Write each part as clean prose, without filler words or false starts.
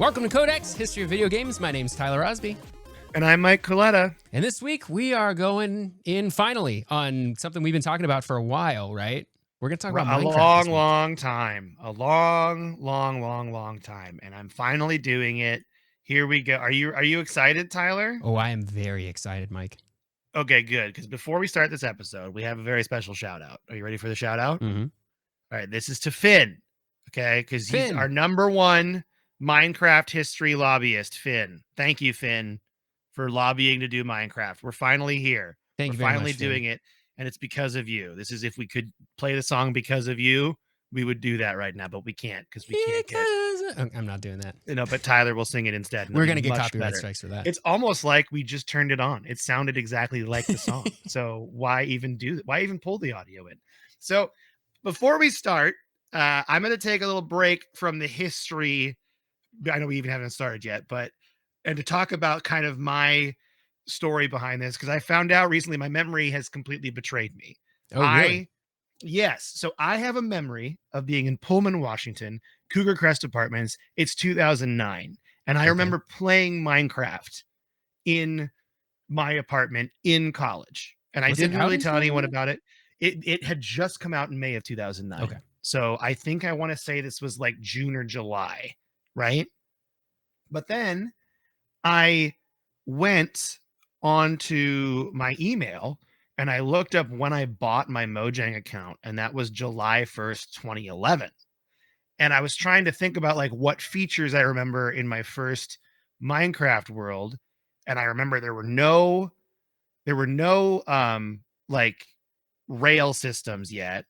Welcome to Codex, History of Video Games. My name's Tyler Osby. And I'm Mike Coletta. And this week we are going in finally on something we've been talking about for a while, right? We're going to talk about Minecraft a long time. A long time. And I'm finally doing it. Here we go. Are you excited, Tyler? Oh, I am very excited, Mike. Okay, good. Because before we start this episode, we have a very special shout out. Are you ready for the shout out? Mm-hmm. All right, this is to Finn. Okay, because he's our number one Minecraft history lobbyist, Finn. Thank you, Finn, for lobbying to do Minecraft. We're finally here. Thank you very finally much, doing it, and it's because of you. This is if we could play the song because of you, we would do that right now, but we can't because we can't get. I'm not doing that. But Tyler will sing it instead. We're gonna get copyright strikes for that. It's almost like we just turned it on. It sounded exactly like the song. So why even do that? Why even pull the audio in? So before we start, I'm going to take a little break from the history. I know we even haven't started yet, and to talk about kind of my story behind this, because I found out recently my memory has completely betrayed me. Oh, really? Yes. So I have a memory of being in Pullman, Washington, Cougar Crest Apartments. It's 2009. And I remember playing Minecraft in my apartment in college. And I didn't really tell anyone about it. It had just come out in May of 2009. Okay. So I think I want to say this was like June or July, right? But then I went onto my email and I looked up when I bought my Mojang account, and that was July 1st, 2011. And I was trying to think about like what features I remember in my first Minecraft world. And I remember there were no like rail systems yet.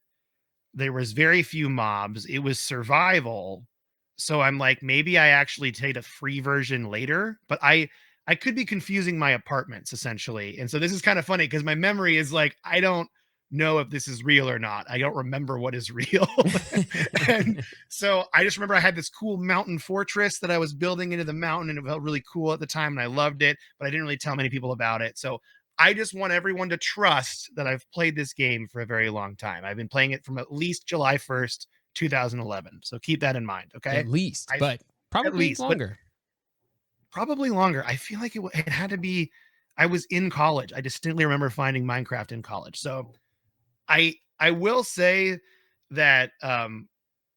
There was very few mobs. It was survival. So I'm like, maybe I actually take a free version later, but I could be confusing my apartments essentially. And so this is kind of funny because my memory is like, I don't know if this is real or not. I don't remember what is real. And so I just remember I had this cool mountain fortress that I was building into the mountain, and it felt really cool at the time and I loved it, but I didn't really tell many people about it. So I just want everyone to trust that I've played this game for a very long time. I've been playing it from at least July 1st, 2011. So keep that in mind, okay? At least, but probably longer. Probably longer. I feel like it had to be. I was in college. I distinctly remember finding Minecraft in college. So I will say that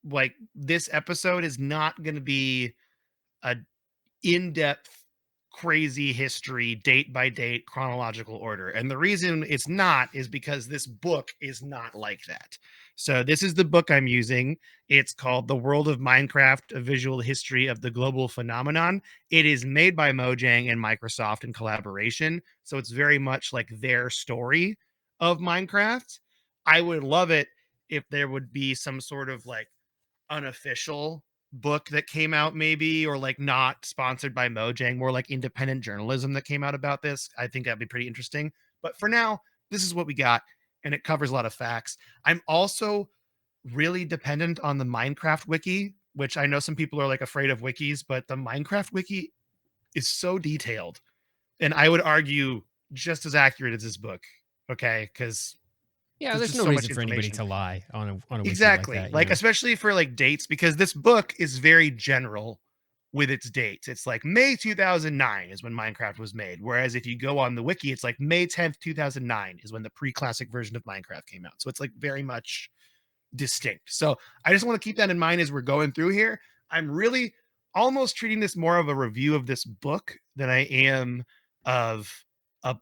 like this episode is not going to be a in-depth crazy history, date by date, chronological order. And the reason it's not is because this book is not like that. So this is the book I'm using. It's called The World of Minecraft, A Visual History of the Global Phenomenon. It is made by Mojang and Microsoft in collaboration. So it's very much like their story of Minecraft. I would love it if there would be some sort of like unofficial book that came out maybe, or like not sponsored by Mojang, more like independent journalism that came out about this. I think that'd be pretty interesting. But for now, this is what we got, and it covers a lot of facts. I'm also really dependent on the Minecraft wiki, which I know some people are like afraid of wikis, but the Minecraft wiki is so detailed, and I would argue just as accurate as this book. Okay, because there's no reason for anybody to lie on a wiki exactly like that, like especially for like dates, because this book is very general with its dates. It's like May 2009 is when Minecraft was made, whereas if you go on the wiki, it's like May 10th 2009 is when the pre-classic version of Minecraft came out. So it's like very much distinct. So I just want to keep that in mind as we're going through here. I'm really almost treating this more of a review of this book than I am of a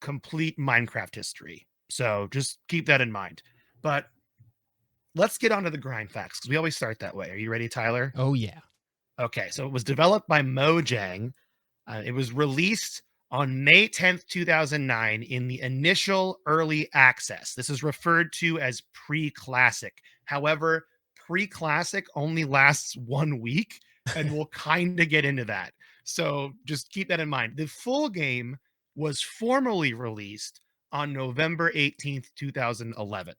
complete Minecraft history. So just keep that in mind. But let's get on to the grind facts, because we always start that way. Are you ready, Tyler? Oh, yeah. Okay, so it was developed by Mojang. It was released on May 10th, 2009 in the initial early access. This is referred to as pre-classic. However, pre-classic only lasts 1 week, and we'll kind of get into that. So just keep that in mind. The full game was formally released on November 18th, 2011.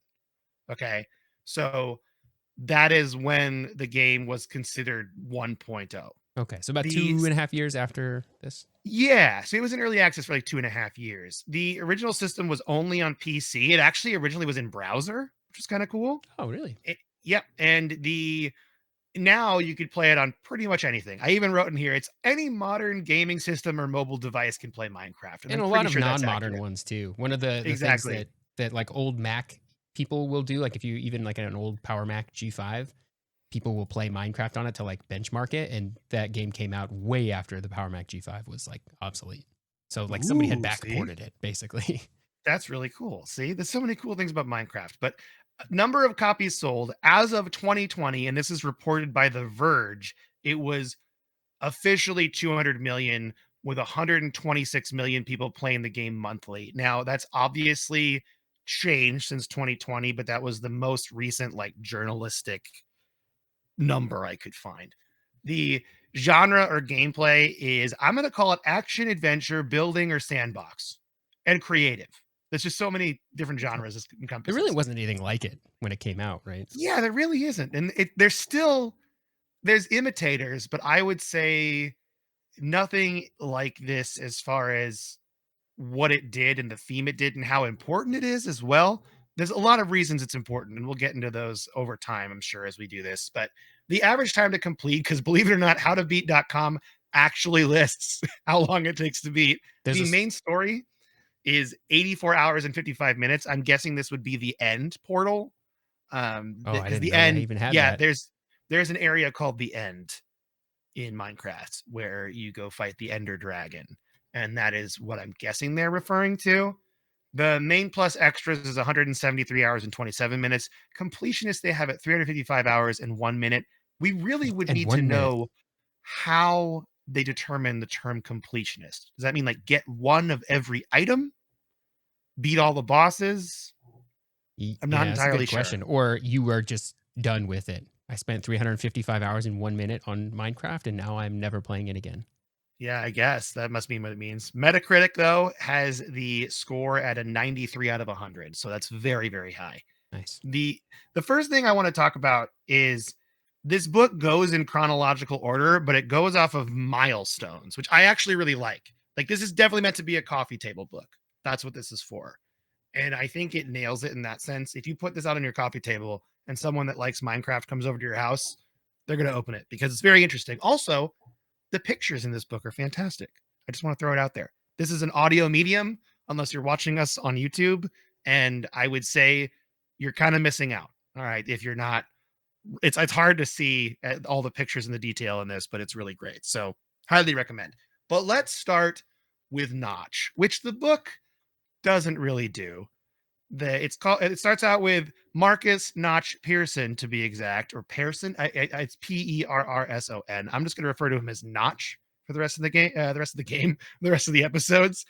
Okay, so that is when the game was considered 1.0. Okay, so about 2.5 years after this? Yeah, so it was in early access for like 2.5 years. The original system was only on PC. It actually originally was in browser, which was kind of cool. Oh, really? Yep, and now you could play it on pretty much anything. I even wrote in here, it's any modern gaming system or mobile device can play Minecraft, and And I'm a lot pretty of sure that's non-modern accurate. ones too. One of the things Exactly. that like old Mac people will do, like if you even like an old Power Mac G5, people will play Minecraft on it to like benchmark it, and that game came out way after the Power Mac G5 was like obsolete. So like somebody had Ooh, see? backported it basically. That's really cool. See, there's so many cool things about Minecraft, but number of copies sold as of 2020, and this is reported by The Verge, it was officially 200 million with 126 million people playing the game monthly. Now, that's obviously changed since 2020, but that was the most recent like journalistic number I could find. The genre or gameplay is I'm going to call it action, adventure, building, or sandbox, and creative. There's just so many different Okay. genres this There really encompasses. wasn't anything like it when it came out, right? Yeah, there really isn't. And there's still there's imitators, but I would say nothing like this as far as what it did and the theme it did and how important it is as well. There's a lot of reasons it's important, and we'll get into those over time, I'm sure, as we do this. But the average time to complete, because believe it or not, howtobeat.com actually lists how long it takes to beat. There's The a main story is 84 hours and 55 minutes. I'm guessing this would be the end portal. oh, I Because didn't the know that end, even had yeah, that. there's an area called the end in Minecraft where you go fight the Ender Dragon. And that is what I'm guessing they're referring to. The main plus extras is 173 hours and 27 minutes. Completionists, they have it 355 hours and 1 minute. We really would And need to 1 minute. know how they determine the term completionist. Does that mean like get one of every item, beat all the bosses? I'm not Yeah, that's a entirely good sure. question. Or you were just done with it. I spent 355 hours in 1 minute on Minecraft, and now I'm never playing it again. Yeah, I guess that must mean what it means. Metacritic, though, has the score at a 93 out of 100. So that's very, very high. Nice. The first thing I want to talk about is this book goes in chronological order, but it goes off of milestones, which I actually really like. Like this is definitely meant to be a coffee table book. That's what this is for. And I think it nails it in that sense. If you put this out on your coffee table and someone that likes Minecraft comes over to your house, they're going to open it because it's very interesting. Also, the pictures in this book are fantastic. I just want to throw it out there. This is an audio medium, unless you're watching us on YouTube. And I would say you're kind of missing out. All right. If you're not, it's hard to see all the pictures and the detail in this, but it's really great. So highly recommend. But let's start with Notch, which the book doesn't really do. It starts out with Marcus Notch Pearson to be exact, or Pearson. It's Perrson. I'm just going to refer to him as Notch for the rest of the game, the rest of the episodes.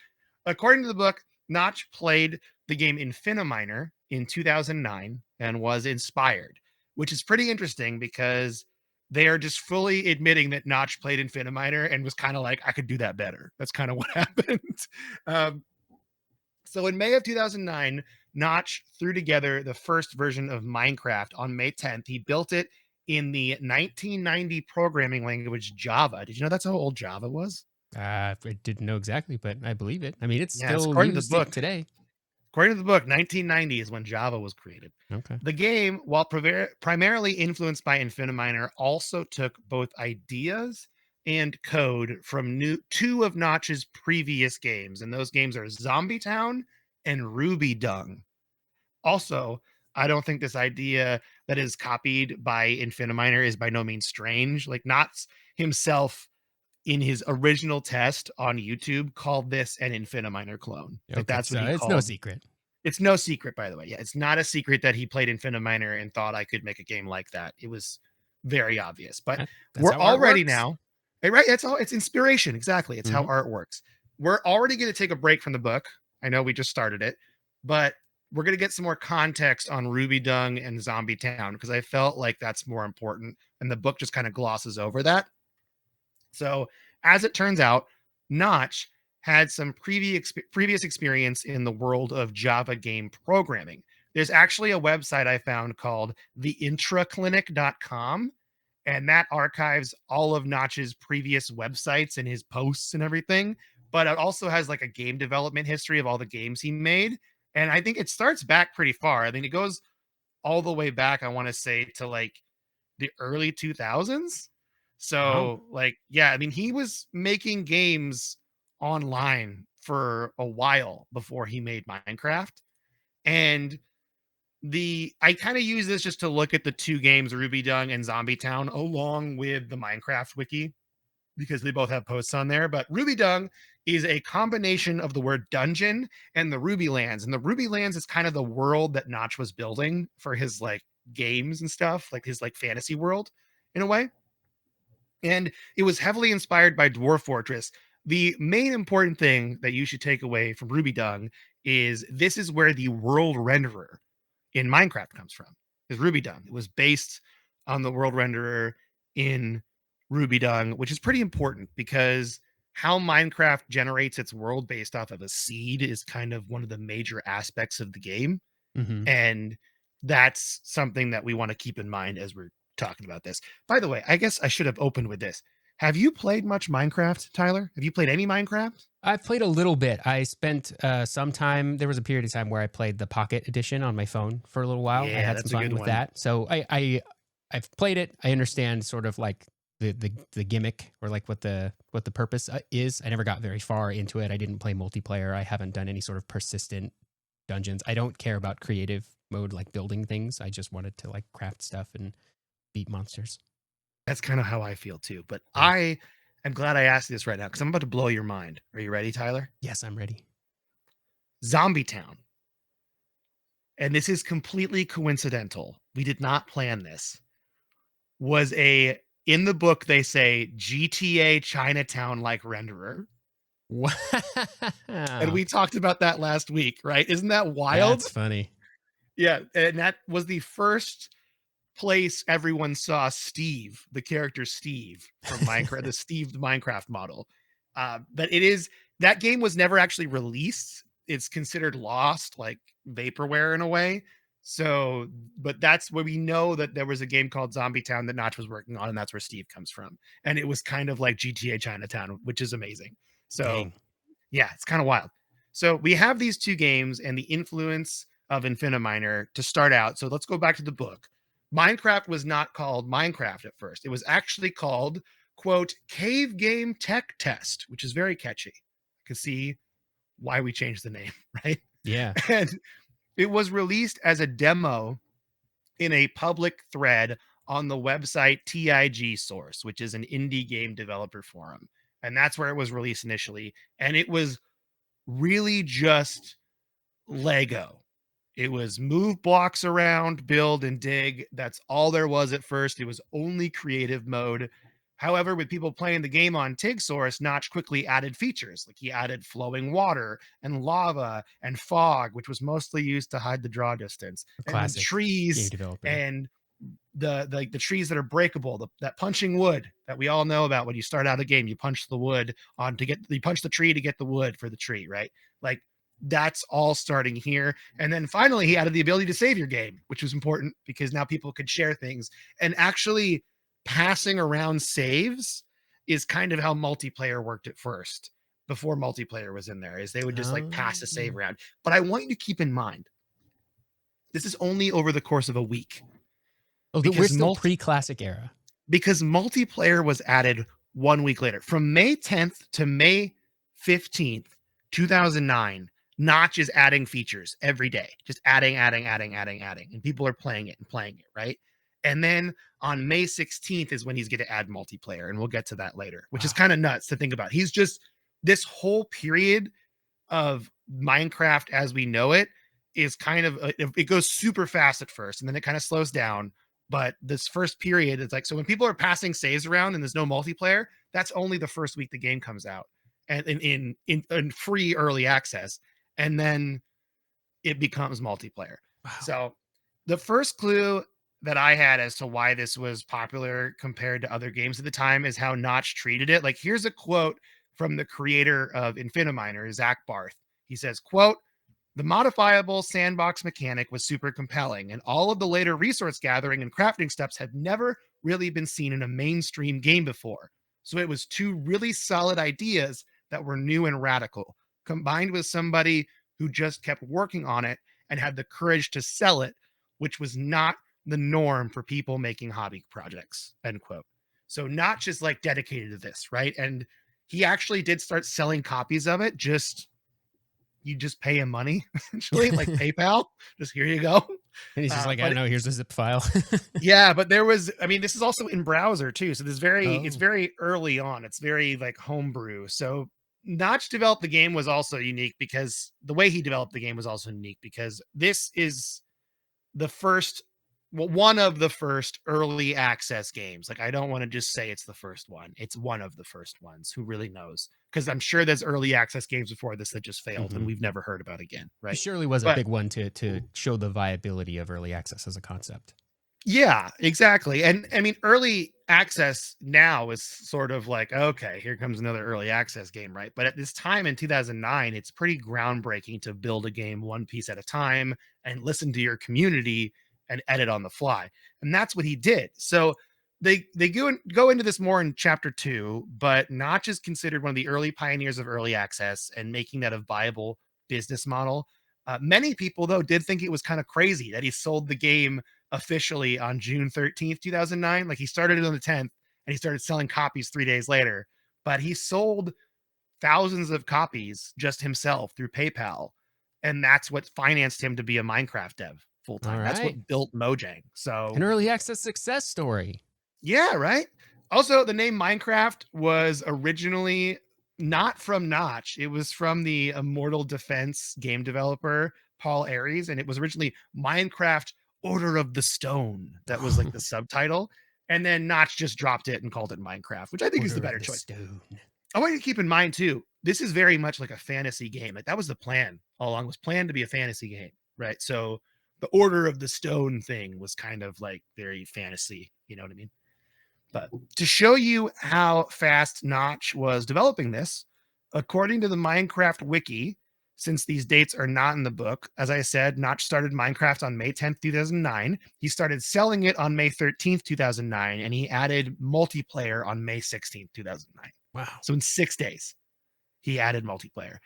According to the book, Notch played the game Infiniminer in 2009 and was inspired, which is pretty interesting because they are just fully admitting that Notch played Infiniminer and was kind of like, I could do that better. That's kind of what happened. Um, so in May of 2009, Notch threw together the first version of Minecraft on May 10th. He built it in the 1990 programming language Java. Did you know that's how old Java was? I didn't know exactly, but I believe it. I mean, it's Yes, still according to the used book. today. According to the book, 1990 is when Java was created. Okay. The game, while primarily influenced by Infiniminer, also took both ideas and code from two of Notch's previous games, and those games are Zombie Town and Ruby Dung. Also, I don't think this idea that is copied by Infiniminer is by no means strange. Like Knotts himself in his original test on YouTube called this an Infiniminer clone. Like Okay. that's what So he it's no called. secret. It's no secret, by the way. Yeah, it's not a secret that he played Infiniminer and thought I could make a game like that. It was very obvious. But That's we're how art already works. now, right? It's all it's inspiration. Exactly. It's how Hmm. art works. We're already going to take a break from the book. I know we just started it, but we're going to get some more context on Ruby Dung and Zombie Town because I felt like that's more important. And the book just kind of glosses over that. So, as it turns out, Notch had some previous experience in the world of Java game programming. There's actually a website I found called theintraclinic.com, and that archives all of Notch's previous websites and his posts and everything. But it also has like a game development history of all the games he made. And I think it starts back pretty far. I mean, it goes all the way back, I want to say, to like the early 2000s. Wow. So, like, yeah, I mean, he was making games online for a while before he made Minecraft. And I kind of use this just to look at the two games, Ruby Dung and Zombie Town, along with the Minecraft wiki, because they both have posts on there. But Ruby Dung is a combination of the word dungeon and the Ruby Lands. And the Ruby Lands is kind of the world that Notch was building for his like games and stuff, like his like fantasy world in a way. And it was heavily inspired by Dwarf Fortress. The main important thing that you should take away from Ruby Dung is this is where the world renderer in Minecraft comes from. Is Ruby Dung. It was based on the world renderer in Ruby Dung, which is pretty important because how Minecraft generates its world based off of a seed is kind of one of the major aspects of the game. Hmm. And that's something that we want to keep in mind as we're talking about this. By the way, I guess I should have opened with this. Have you played much Minecraft, Tyler? Have you played any Minecraft? I've played a little bit. I spent some time. There was a period of time where I played the Pocket Edition on my phone for a little while. I Yeah, had some that's a fun good with one. that. So I've played it. I understand sort of like the gimmick or like what the purpose is. I never got very far into it. I didn't play multiplayer. I haven't done any sort of persistent dungeons. I don't care about creative mode like building things. I just wanted to like craft stuff and beat monsters. That's kind of how I feel too. But Yeah. I am glad I asked you this right now because I'm about to blow your mind. Are you ready, Tyler? Yes, I'm ready. Zombie Town. And this is completely coincidental. We did not plan this. Was a in the book they say GTA Chinatown like renderer. And Wow. we talked about that last week, right? Isn't that wild? That's funny. Yeah, and that was the first place everyone saw Steve, the character Steve from Minecraft, the Steve the Minecraft model. But it is that game was never actually released. It's considered lost, like vaporware in a way. So, but that's where we know that there was a game called Zombie Town that Notch was working on, and that's where Steve comes from. And it was kind of like GTA Chinatown, which is amazing. So Dang. yeah, it's kind of wild. So we have these two games and the influence of Infiniminer to start out. So let's go back to the book. Minecraft was not called Minecraft at first. It was actually called, quote, Cave Game Tech Test, which is very catchy. You can see why we changed the name, right? Yeah. And it was released as a demo in a public thread on the website TIG Source, which is an indie game developer forum. And that's where it was released initially. And it was really just Lego. It was move blocks around, build and dig. That's all there was at first. It was only creative mode. However, with people playing the game on TIG Source, Notch quickly added features. Like he added flowing water and lava and fog, which was mostly used to hide the draw distance, A and then classic game trees developer. and the trees that are breakable, that punching wood that we all know about. When you start out a game, you punch the wood on to get you punch the tree to get the wood for the tree, right? Like that's all starting here. And then finally he added the ability to save your game, which was important because now people could share things. And actually passing around saves is kind of how multiplayer worked at first, before multiplayer was in there, is they would just like pass a save Oh. around. But I want you to keep in mind, this is only over the course of a week, Oh, we're because still pre-classic era. multiplayer was added 1 week later. From May 10th to May 15th, 2009, Notch is adding features every day, just adding. And people are playing it, right? And then on May 16th is when he's going to add multiplayer. And we'll get to that later, which is Wow. kind of nuts to think about. He's just this whole period of Minecraft as we know it is kind of it goes super fast at first and then it kind of slows down. But this first period, it's like, so when people are passing saves around and there's no multiplayer, that's only the first week the game comes out and in free early access, and then it becomes multiplayer. Wow. So the first clue that I had as to why this was popular compared to other games at the time is how Notch treated it. Like here's a quote from the creator of Infiniminer, Zach Barth. He says, quote, the modifiable sandbox mechanic was super compelling, and all of the later resource gathering and crafting steps had never really been seen in a mainstream game before. So it was two really solid ideas that were new and radical, combined with somebody who just kept working on it and had the courage to sell it, which was not the norm for people making hobby projects, end quote. So not just like dedicated to this, right? And he actually did start selling copies of it. You just pay him money, essentially, like PayPal. Just here you go. And he's just like, I But don't know, here's a zip file. yeah, but there was, I mean, this is also in browser too. So it's Oh. very early on. It's very like homebrew. So Notch developed the game was also unique because the way he developed the game was also unique because this is the first, well, one of the first early access games. Like, I don't want to just say it's the first one. It's one of the first ones. Who really knows? Because I'm sure there's early access games before this that just failed and Mhm. we've never heard about again. It Right. surely was a But big one to show the viability of early access as a concept. yeah, exactly. And I mean, early access now is sort of like, okay, here comes another early access game, right? But at this time in 2009, it's pretty groundbreaking to build a game one piece at a time and listen to your community and edit on the fly. And that's what he did. So they go into this more in chapter 2, but Notch is considered one of the early pioneers of early access and making that a viable business model. Many people, though, did think it was kind of crazy that he sold the game officially on June 13th, 2009. Like, he started it on the 10th and he started selling copies 3 days later, but he sold thousands of copies just himself through PayPal. And that's what financed him to be a Minecraft dev full All time. That's right. what built Mojang. An So, early access success story. yeah, right. Also, the name Minecraft was originally not from Notch. It was from the Immortal Defense game developer, Paul Aries, and it was originally Minecraft Order of the Stone. That was like the subtitle. And then Notch just dropped it and called it Minecraft, which I think is the Order of better the choice. Stone. I want you to keep in mind too, this is very much like a fantasy game. Like, that was the plan all along, was planned to be a fantasy game, right? So the Order of the Stone thing was kind of like very fantasy, you know what I mean? But to show you how fast Notch was developing this, according to the Minecraft wiki, since these dates are not in the book, as I said, Notch started Minecraft on May 10th, 2009. He started selling it on May 13th, 2009, and he added multiplayer on May 16th, 2009. Wow. So in 6 days, he added multiplayer.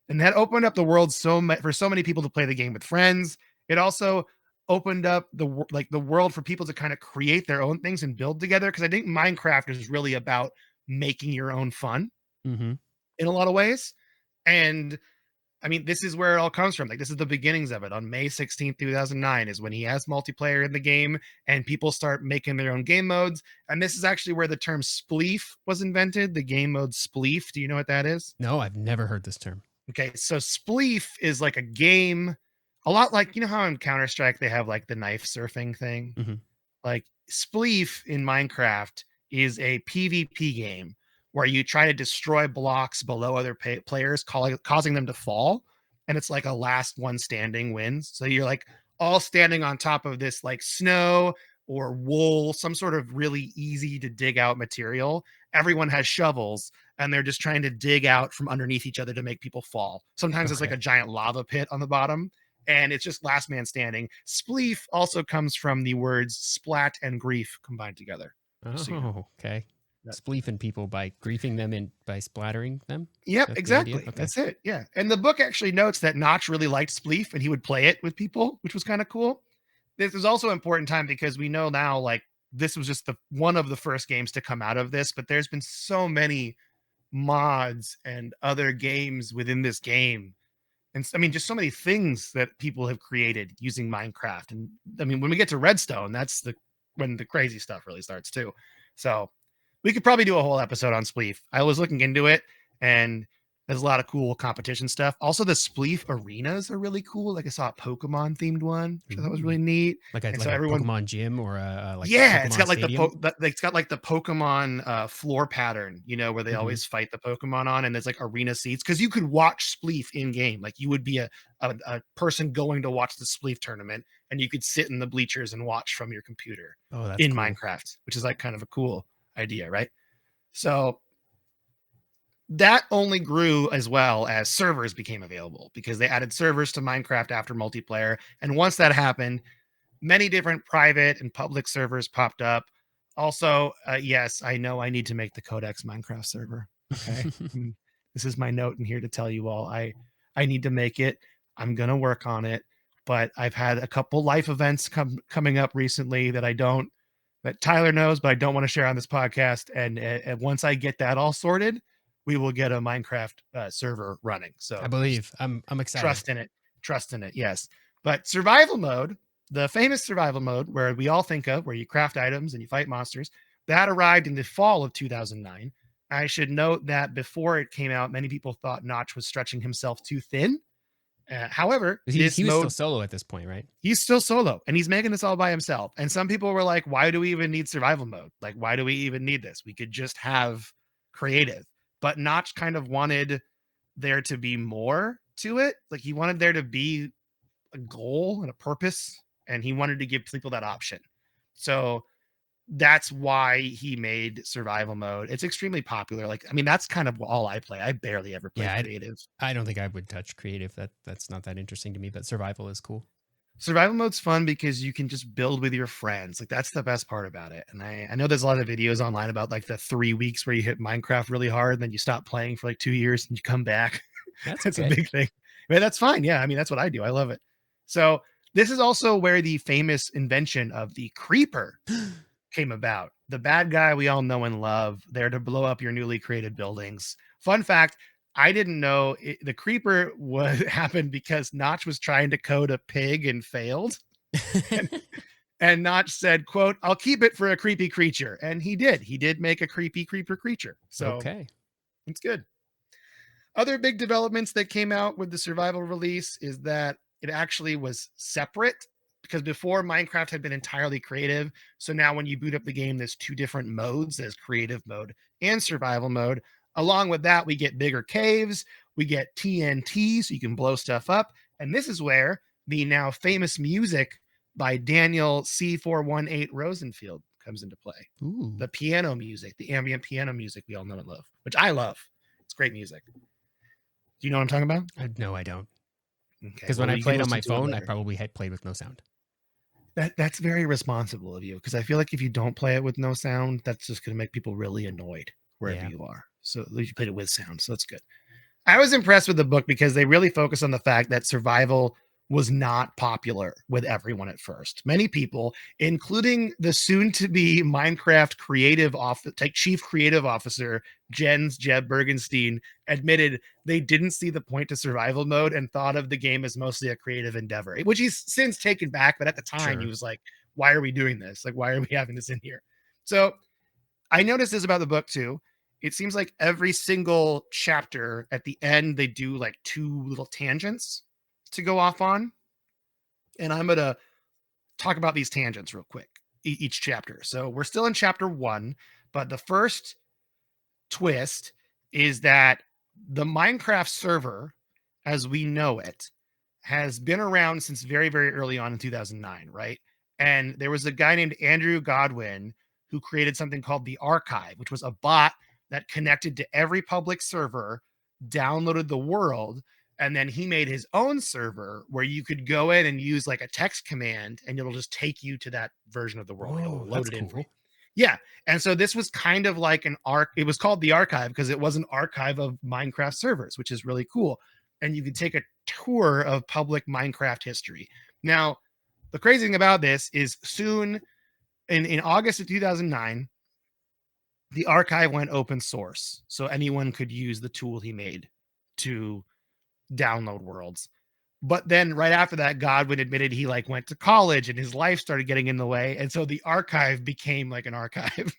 And that opened up the world for so many people to play the game with friends. It also opened up the world for people to kind of create their own things and build together, because I think Minecraft is really about making your own fun Mm-hmm. in a lot of ways. And I mean, this is where it all comes from. Like, this is the beginnings of it. On May 16th, 2009 is when he has multiplayer in the game and people start making their own game modes. And this is actually where the term spleef was invented, the game mode spleef. Do you know what that is? No, I've never heard this term. Okay, so spleef is like a game, a lot like, you know how in Counter-Strike they have like the knife surfing thing? Mm-hmm. Like, spleef in Minecraft is a PvP game where you try to destroy blocks below other players, causing them to fall. And it's like a last one standing wins. So you're like all standing on top of this like snow or wool, some sort of really easy to dig out material. Everyone has shovels and they're just trying to dig out from underneath each other to make people fall. Sometimes it's like Okay. a giant lava pit on the bottom, and it's just last man standing. Spleef also comes from the words splat and grief combined together. Just so you know. Oh, okay. That- Spleefing people by griefing them and by splattering them. Yep, That's the idea. exactly. Okay. That's it. Yeah. And the book actually notes that Notch really liked Spleef and he would play it with people, which was kind of cool. This is also an important time because we know now, like, this was just the one of the first games to come out of this, but there's been so many mods and other games within this game. And I mean, just so many things that people have created using Minecraft. And I mean, when we get to Redstone, that's when the crazy stuff really starts too. So we could probably do a whole episode on Spleef. I was looking into it, and there's a lot of cool competition stuff. Also, the Spleef arenas are really cool. Like, I saw a Pokemon themed one, which I thought was Ooh. really neat. Like And so a everyone, Pokemon gym or like yeah, it's Pokemon got like Stadium. it's got like the Pokemon floor pattern, you know, where they Mm-hmm. always fight the Pokemon on, and there's like arena seats because you could watch Spleef in game. Like, you would be a person going to watch the Spleef tournament, and you could sit in the bleachers and watch from your computer Oh, that's in cool. Minecraft, which is like kind of a cool idea, right? So that only grew as well as servers became available because they added servers to Minecraft after multiplayer. And once that happened, many different private and public servers popped up. Also, yes, I know I need to make the Codex Minecraft server. Okay. This is my note in here to tell you all I need to make it. I'm going to work on it. but I've had a couple life events coming up recently that Tyler knows, but I don't want to share on this podcast. And once I get that all sorted, we will get a Minecraft server running. So I believe. I'm excited. Trust in it. Yes. But survival mode, the famous survival mode where we all think of, where you craft items and you fight monsters, that arrived in the fall of 2009. I should note that before it came out, many people thought Notch was stretching himself too thin. However, this He was mode, still solo at this point, right? he's still solo and he's making this all by himself. And some people were like, why do we even need survival mode? Like, why do we even need this? We could just have creative. But Notch kind of wanted there to be more to it. Like, he wanted there to be a goal and a purpose, and he wanted to give people that option. So that's why he made survival mode. It's extremely popular. Like, I mean, that's kind of all I play. I barely ever play creative. I don't think I would touch creative. That's not that interesting to me, but survival is cool. Survival mode's fun because you can just build with your friends. Like, that's the best part about it. And I know there's a lot of videos online about like the 3 weeks where you hit Minecraft really hard and then you stop playing for like 2 years and you come back. That's a big thing. But that's fine. Yeah, I mean, that's what I do. I love it. So this is also where the famous invention of the creeper came about. The bad guy we all know and love, there to blow up your newly created buildings. Fun fact, I didn't know the creeper happened because Notch was trying to code a pig and failed. And Notch said, quote, "I'll keep it for a creepy creature." And he did make a creepy creeper creature. So okay, it's good. Other big developments that came out with the survival release is that it actually was separate, because before Minecraft had been entirely creative. So now when you boot up the game, there's 2 different modes. There's creative mode and survival mode. Along with that, we get bigger caves. We get TNT, so you can blow stuff up. And this is where the now famous music by Daniel C418 Rosenfield comes into play. Ooh. The piano music, the ambient piano music we all know and love, which I love. It's great music. Do you know what I'm talking about? No, I don't. Because when I played on my phone, I probably had played with no sound. That's very responsible of you, because I feel like if you don't play it with no sound, that's just going to make people really annoyed wherever you are. So at least you played it with sound, so that's good. I was impressed with the book because they really focus on the fact that survival was not popular with everyone at first. Many people, including the soon-to-be Minecraft chief creative officer, Jeb Bergenstein, admitted they didn't see the point to survival mode and thought of the game as mostly a creative endeavor, which he's since taken back. But at the time, he was like, why are we doing this? Like, why are we having this in here? So I noticed this about the book too. It seems like every single chapter at the end, they do like 2 little tangents to go off on. And I'm going to talk about these tangents real quick, each chapter. So we're still in chapter 1, but the first twist is that the Minecraft server, as we know it, has been around since very, very early on in 2009, right? And there was a guy named Andrew Godwin who created something called the RoccoW, which was a bot that connected to every public server, downloaded the world, and then he made his own server where you could go in and use like a text command and it'll just take you to that version of the world. It'll load it in for you. Yeah. And so this was kind of like it was called the RoccoW because it was an archive of Minecraft servers, which is really cool. And you could take a tour of public Minecraft history. Now, the crazy thing about this is soon in August of 2009, the RoccoW went open source. So anyone could use the tool he made to download worlds. But then right after that, Godwin admitted he like went to college and his life started getting in the way. And so the RoccoW became like an archive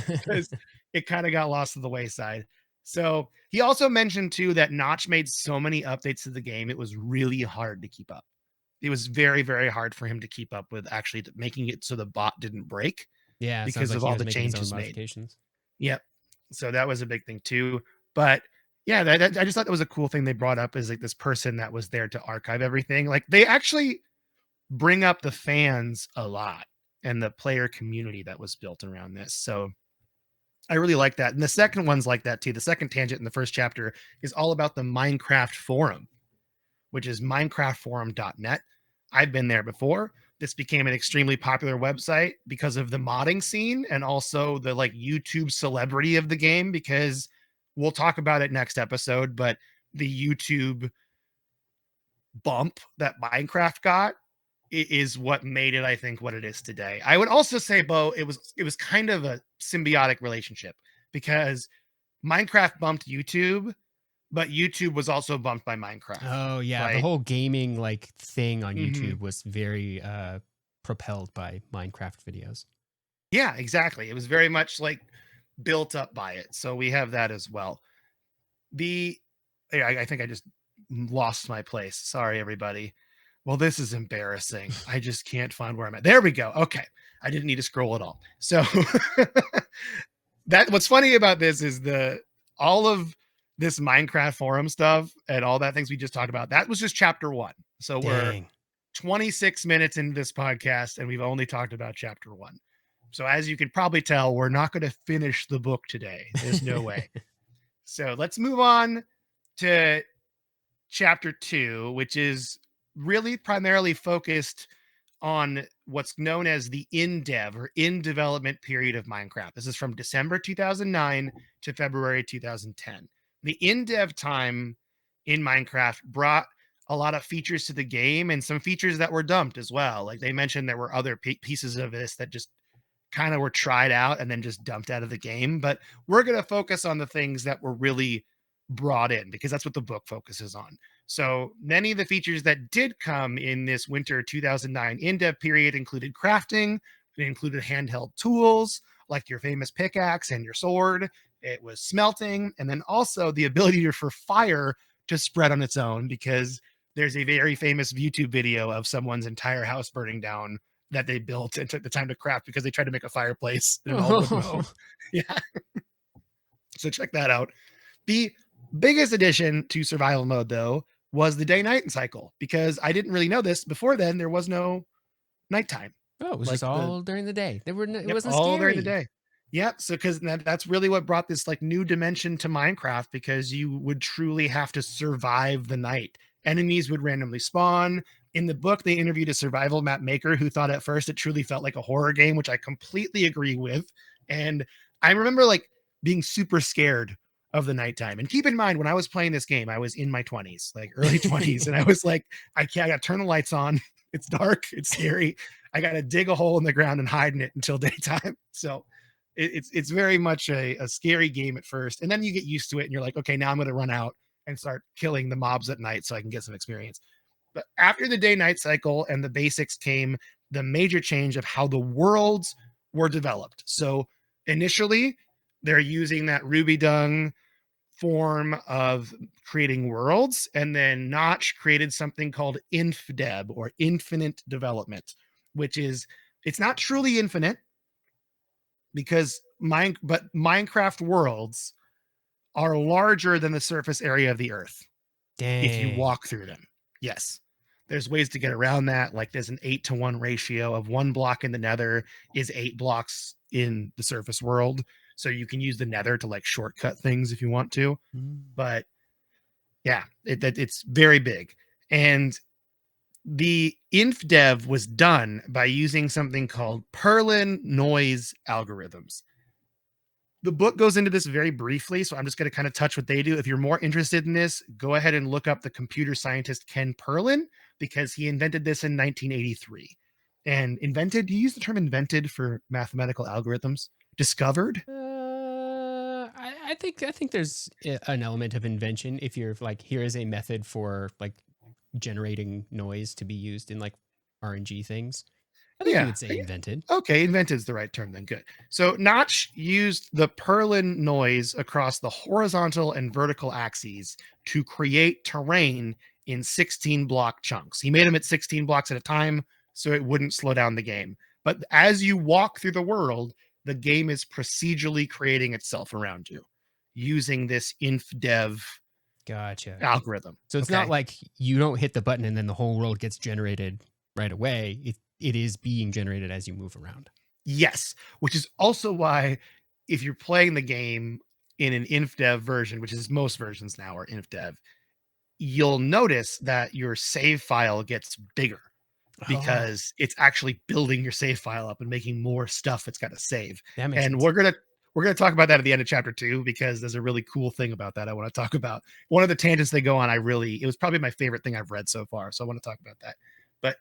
because it kind of got lost to the wayside. So he also mentioned too that Notch made so many updates to the game, it was really hard to keep up. It was very, very hard for him to keep up with actually making it so the bot didn't break. Yeah, because of all the changes made. Yep. So that was a big thing too. But yeah, I just thought that was a cool thing they brought up, is like this person that was there to archive everything. Like they actually bring up the fans a lot and the player community that was built around this. So I really like that. And the second one's like that too. The second tangent in the first chapter is all about the Minecraft forum, which is minecraftforum.net. I've been there before. This became an extremely popular website because of the modding scene and also the like YouTube celebrity of the game, because we'll talk about it next episode, but the YouTube bump that Minecraft got is what made it, I think, what it is today. I would also say, Bo, it was kind of a symbiotic relationship because Minecraft bumped YouTube, but YouTube was also bumped by Minecraft, Oh yeah, the right? whole gaming like thing on Hmm. YouTube was very propelled by Minecraft videos. Yeah, exactly. It was very much like built up by it. So we have that as well. The I think I just lost my place. Sorry, everybody. Well, this is embarrassing. I just can't find where I'm at. There we go. Okay. I didn't need to scroll at all. So that what's funny about this is the all of this Minecraft forum stuff and all that things we just talked about. That was just chapter 1. So we're Dang. 26 minutes into this podcast and we've only talked about chapter 1. So as you can probably tell, we're not going to finish the book today. There's no way. So let's move on to chapter 2, which is really primarily focused on what's known as the in dev or in development period of Minecraft. This is from December 2009 to February 2010. The in dev time in Minecraft brought a lot of features to the game and some features that were dumped as well. Like they mentioned, there were other pieces of this that just kind of were tried out and then just dumped out of the game. But we're going to focus on the things that were really brought in because that's what the book focuses on. So many of the features that did come in this winter 2009 in-depth period included crafting, it included handheld tools like your famous pickaxe and your sword. It was smelting, and then also the ability for fire to spread on its own because there's a very famous YouTube video of someone's entire house burning down that they built and took the time to craft because they tried to make a fireplace in an all wood mode. Yeah. So check that out. The biggest addition to survival mode, though, was the day night cycle because I didn't really know this. Before then, there was no nighttime. Oh, it was just Like the all during the day. It Yep, wasn't all during the scary. day. Yep. So because that's really what brought this like new dimension to Minecraft because you would truly have to survive the night. Enemies would randomly spawn. In the book, they interviewed a survival map maker who thought at first it truly felt like a horror game, which I completely agree with. And I remember like being super scared of the nighttime. And keep in mind, when I was playing this game, I was in my 20s, like early 20s, and I was like, I can't, I got to turn the lights on. It's dark. It's scary. I got to dig a hole in the ground and hide in it until daytime. So it's very much a scary game at first, and then you get used to it, and you're like, okay, now I'm going to run out and start killing the mobs at night so I can get some experience. But after the day night cycle and the basics came the major change of how the worlds were developed. So initially, they're using that Ruby dung form of creating worlds, and then Notch created something called infdeb or infinite development, which is it's not truly infinite because Minecraft worlds are larger than the surface area of the earth if you Dang. walk through them. Yes. There's ways to get around that. Like there's an 8-to-1 ratio of 1 block in the nether is 8 blocks in the surface world. So you can use the nether to like shortcut things if you want to. Mm. But yeah, it's very big. And the infdev was done by using something called Perlin noise algorithms. The book goes into this very briefly, so I'm just going to kind of touch what they do. If you're more interested in this, go ahead and look up the computer scientist Ken Perlin because he invented this in 1983. And invented, do you use the term invented for mathematical algorithms? Discovered? I think there's an element of invention if you're like, here is a method for like generating noise to be used in like RNG things. I think you Yeah. would say invented. Okay, invented is the right term then. Good. So Notch used the Perlin noise across the horizontal and vertical axes to create terrain in 16 block chunks. He made them at 16 blocks at a time so it wouldn't slow down the game. But as you walk through the world, the game is procedurally creating itself around you using this infdev Gotcha. algorithm. So it's not Okay. like you don't hit the button and then the whole world gets generated right away. It is being generated as you move around. Yes, which is also why if you're playing the game in an infdev version, which is most versions now are infdev, you'll notice that your save file gets bigger Oh, because it's actually building your save file up and making more stuff it's got to save. that makes And sense. we're going to talk about that at the end of chapter 2 because there's a really cool thing about that I want to talk about. One of the tangents they go on, it was probably my favorite thing I've read so far. So I want to talk about that. But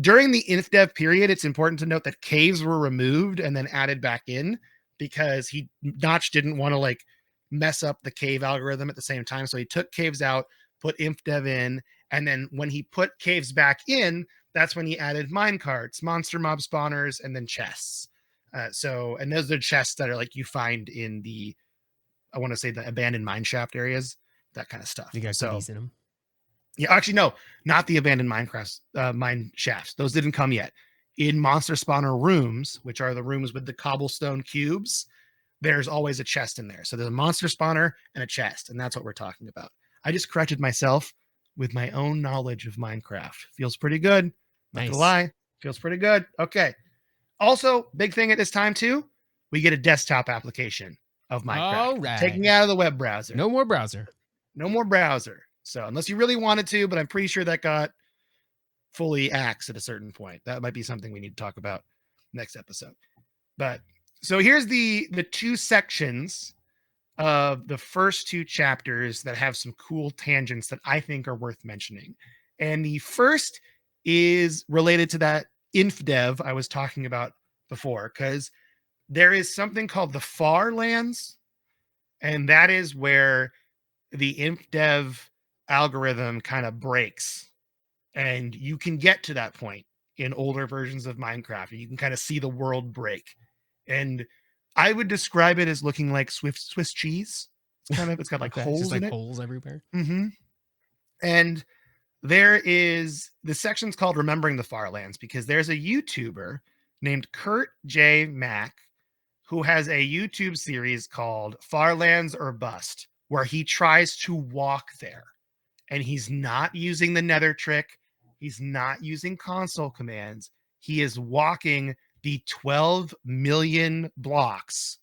during the InfDev period, it's important to note that caves were removed and then added back in because Notch didn't want to like mess up the cave algorithm at the same time. So he took caves out, put InfDev in, and then when he put caves back in, that's when he added mine carts, monster mob spawners, and then chests. And those are chests that are like you find in I want to say the abandoned mine shaft areas, that kind of stuff. You got goodies in them. Yeah, actually, no, not the abandoned mine shafts. Those didn't come yet. In monster spawner rooms, which are the rooms with the cobblestone cubes, there's always a chest in there. So there's a monster spawner and a chest, and that's what we're talking about. I just corrected myself with my own knowledge of Minecraft. Feels pretty good. Not gonna lie, feels pretty good. Okay. Also, big thing at this time too, we get a desktop application of Minecraft. All right. Taking out of the web browser. No more browser. No more browser. So unless you really wanted to, but I'm pretty sure that got fully axed at a certain point. That might be something we need to talk about next episode. But so here's the 2 sections of the first 2 chapters that have some cool tangents that I think are worth mentioning. And the first is related to that InfDev I was talking about before, because there is something called the far lands, and that is where the InfDev algorithm kind of breaks, and you can get to that point in older versions of Minecraft. You can kind of see the world break, and I would describe it as looking like Swiss cheese. It's got like holes just like in it. Holes everywhere. Mm-hmm. And there is the section's called Remembering the Farlands because there's a YouTuber named Kurt J. Mack who has a YouTube series called Farlands or Bust, where he tries to walk there. And he's not using the nether trick. He's not using console commands. He is walking the 12 million blocks